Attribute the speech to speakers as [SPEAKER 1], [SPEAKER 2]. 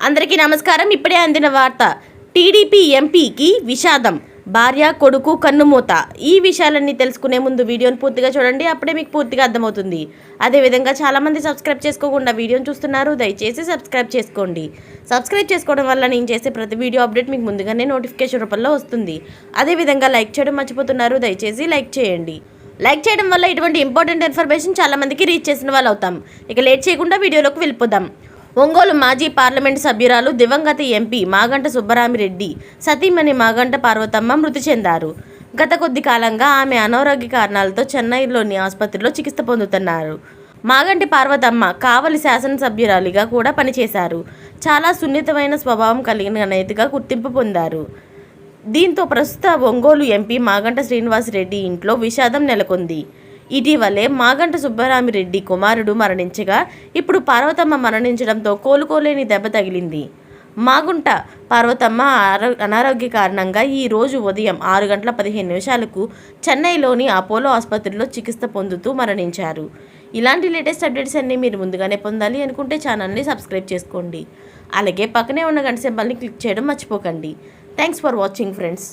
[SPEAKER 1] అందరికీ నమస్కారం. ఇప్పుడే అందిన వార్త. టీడీపీ ఎంపీకి విషాదం, భార్య కొడుకు కన్నుమూత. ఈ విషయాలన్నీ తెలుసుకునే ముందు వీడియోని పూర్తిగా చూడండి, అప్పుడే మీకు పూర్తిగా అర్థమవుతుంది. అదేవిధంగా చాలామంది సబ్స్క్రైబ్ చేసుకోకుండా వీడియోని చూస్తున్నారు, దయచేసి సబ్స్క్రైబ్ చేసుకోండి. సబ్స్క్రైబ్ చేసుకోవడం వల్ల నేను చేసే ప్రతి వీడియో అప్డేట్ మీకు ముందుగానే నోటిఫికేషన్ రూపంలో వస్తుంది. అదేవిధంగా లైక్ చేయడం మర్చిపోతున్నారు, దయచేసి లైక్ చేయండి. లైక్ చేయడం వల్ల ఇటువంటి ఇంపార్టెంట్ ఇన్ఫర్మేషన్ చాలామందికి రీచ్ చేసిన వాళ్ళు అవుతాం. ఇక లేట్ చేయకుండా వీడియోలోకి వెళ్ళిపోదాం. ఒంగోలు మాజీ పార్లమెంటు సభ్యురాలు దివంగత ఎంపీ మాగంట సుబ్బరామిరెడ్డి సతీమణి మాగంట పార్వతమ్మ మృతి చెందారు. గత కొద్ది కాలంగా ఆమె అనారోగ్య కారణాలతో చెన్నైలోని ఆసుపత్రిలో చికిత్స పొందుతున్నారు. మాగంటి పార్వతమ్మ కావలి శాసనసభ్యురాలిగా కూడా పనిచేశారు. చాలా సున్నితమైన స్వభావం కలిగిన నేతగా గుర్తింపు పొందారు. దీంతో ప్రస్తుత ఒంగోలు ఎంపీ మాగంట శ్రీనివాసరెడ్డి ఇంట్లో విషాదం నెలకొంది. ఇటీవలే మాగంట సుబ్బరామిరెడ్డి కుమారుడు మరణించగా ఇప్పుడు పార్వతమ్మ మరణించడంతో కోలుకోలేని దెబ్బ తగిలింది. మాగుంట పార్వతమ్మ అనారోగ్య కారణంగా ఈ రోజు ఉదయం 6:15 చెన్నైలోని అపోలో ఆసుపత్రిలో చికిత్స పొందుతూ మరణించారు. ఇలాంటి లేటెస్ట్ అప్డేట్స్ అన్నీ మీరు ముందుగానే పొందాలి అనుకుంటే ఛానల్ని సబ్స్క్రైబ్ చేసుకోండి. అలాగే పక్కనే ఉన్న గంట సింబల్ని క్లిక్ చేయడం మర్చిపోకండి. Thanks for watching friends.